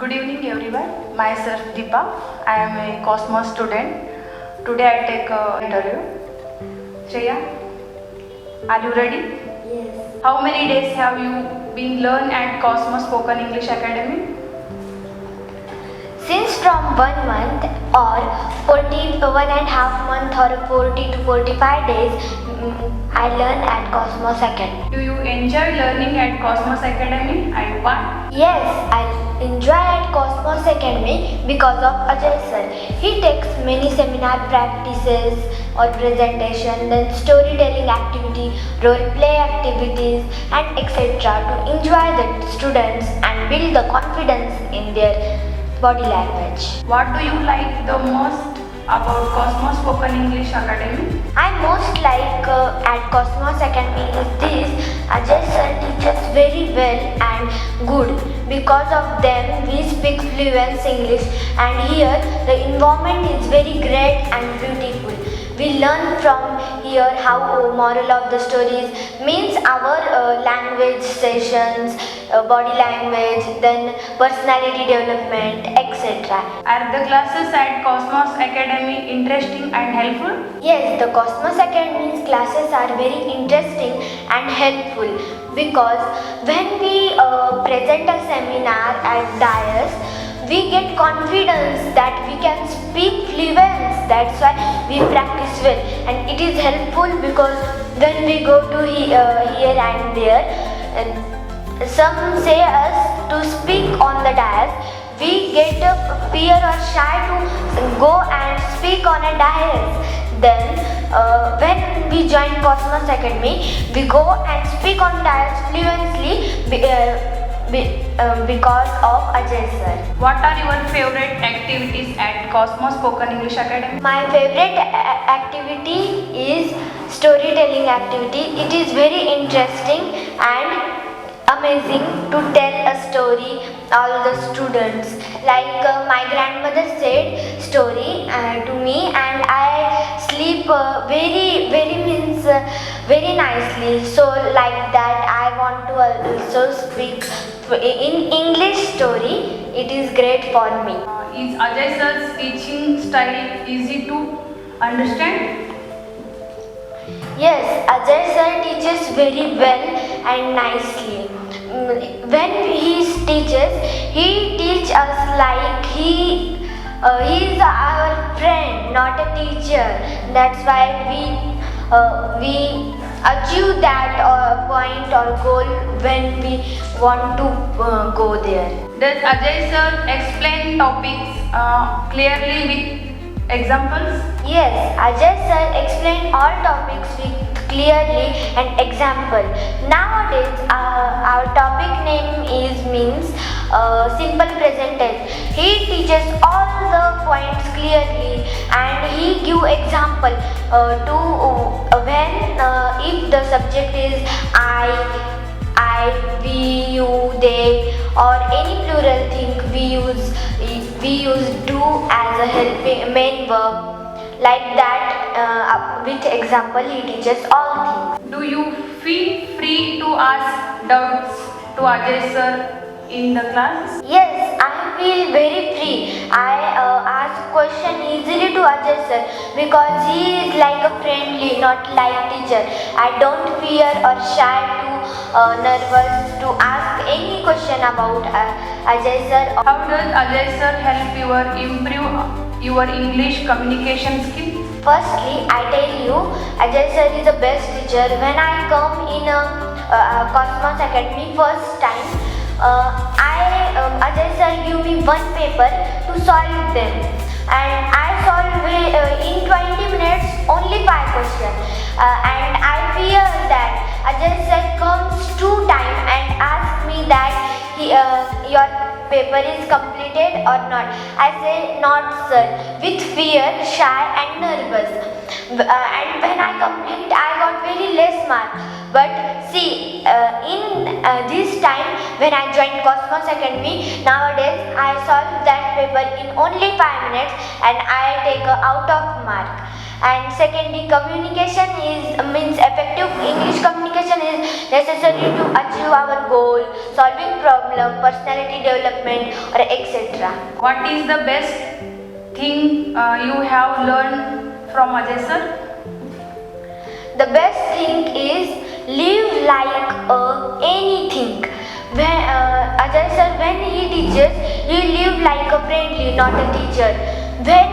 Good evening everyone. Myself Deepa. I am a Cosmos student. Today I take a interview. Shreya, are you ready? Yes. How many days have you been learn at Cosmos Spoken English Academy? Since from 1 month or 1.5 month or 40 to 45 days, I learn at Cosmos Academy. Do you enjoy learning at Cosmos Academy and why? Yes, I enjoy at Cosmos Academy because of Ajay sir. He takes many seminar practices or presentation, then storytelling activity, role play activities and etc. to enjoy the students and build the confidence in their body language. What do you like the most about Cosmos Spoken English Academy? I most like at Cosmos Academy is this. Ajay sir teaches very well and good. Because of them we speak fluent English and here the environment is very great and beautiful. We learn from here how moral of the stories means our language sessions, body language, then personality development, etc. Are the classes at Cosmos Academy interesting and helpful? Yes, the Cosmos Academy's classes are very interesting and helpful because when we present a seminar at dais, we get confidence that we can speak fluent. That's why we practice well, and it is helpful because when we go to here and there, some say us to speak on the dais. We get fear or shy to go and speak on a dais. Then when we join Cosmos Academy, we go and speak on dais fluently because of Ajay sir. What are your favorite activities at Cosmos Spoken English Academy? My favorite activity is storytelling activity. It is very interesting and amazing to tell a story all the students. Like my grandmother said story to me and I sleep very nicely. So like that I want to also speak in English story. It is great for me. Is Ajay sir's teaching style easy to understand? Yes, Ajay sir teaches very well and nicely. When he teaches us like he is our friend, not a teacher. That's why we achieve that point or goal when we want to go there. Does Ajay sir explain topics clearly with examples? Yes, Ajay sir explained all topics with clearly and example. Nowadays, our topic name means simple present tense. He teaches all the points clearly and he give example to when if the subject is I, we, you, they, or any plural thing we use do as a helping main verb. Like that, with example, he teaches all things. Do you feel free to ask doubts to Ajay sir in the class? Yes, I feel very free. I ask question easily to Ajay sir because he is like a friendly, not like teacher. I don't fear or shy to nervous to ask any question about Ajay sir. How does Ajay sir help you improve your English communication skill? Firstly, I tell you, Ajay sir is the best teacher. When I come in Cosmos Academy first time, Ajay sir give me one paper to solve them, and I solve in 20 minutes only 5 questions. And I fear that Ajay sir comes 2 times and asks me that your paper is completed or not. I say not sir, with fear, shy and nervous. And when I complete, I got very less mark. But see, in this time when I joined Cosmos Academy, nowadays I solve that paper in only 5 minutes and I take out of mark. And secondly, communication is means effective English communication is necessary to achieve our goal, solving problem, personality development, or etc. What is the best thing you have learned from Ajay sir? The best thing is live like anything. Ajay sir, when he teaches, he live like a friendly, not a teacher. When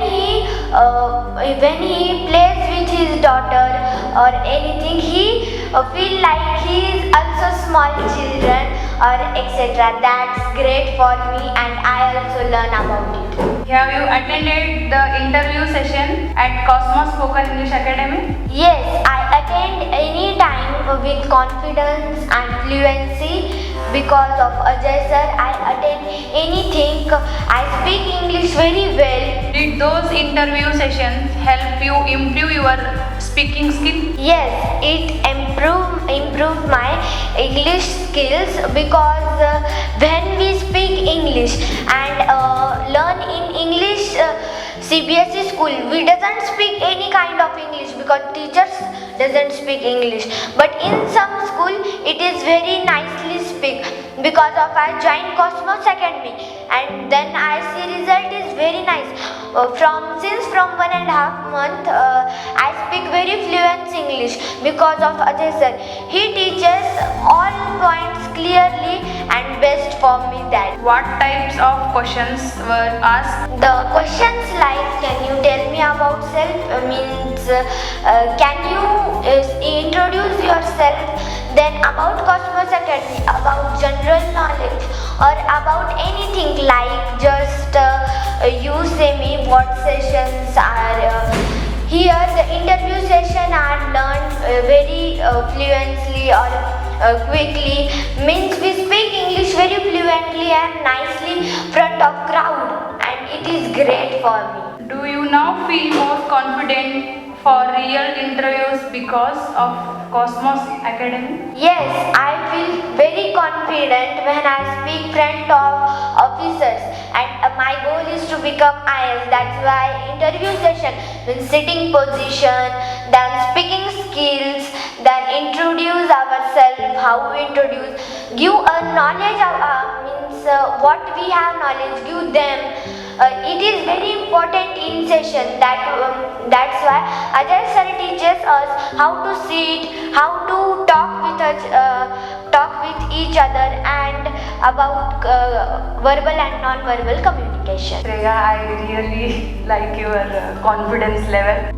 he plays with his daughter or anything, he feel like he is also small children or etc. That's great for me, and I also learn about it. Have you attended the interview session at Cosmos Spoken English Academy? Yes, I attend any time with confidence and fluency because of Ajay sir. I attend anything. I speak English very well. Did those interview sessions help you improve your speaking skill? Yes, it improved my English skills because when we speak English and learn in English CBSE school, we doesn't speak any kind of English because teachers doesn't speak English. But in some school, it is very nicely speak because of I joined Cosmos Academy, and then I see result is very nice. From 1.5 months, I speak very fluent English because of Ajay sir. He teaches all points clearly and best for me that. What types of questions were asked? The questions like, can you tell me about self? Means can you introduce yourself? Then about Cosmos Academy, about general knowledge, or about anything like just you say me what sessions are here. The interview session are learned very fluently or quickly. Means we speak English very fluently and nicely front of crowd, and it is great for me. Do you now feel more confident for real interviews because of Cosmos Academy? Yes, I feel very confident when I speak front of officers, and my goal is to become IAS. That's why interview session means sitting position, then speaking skills, then introduce ourselves, how we introduce, give a knowledge means what we have knowledge, give them. It is very important in session that's why Ajay sir teaches us how to sit, how to talk with each other, and about verbal and non-verbal communication. Shreya, I really like your confidence level.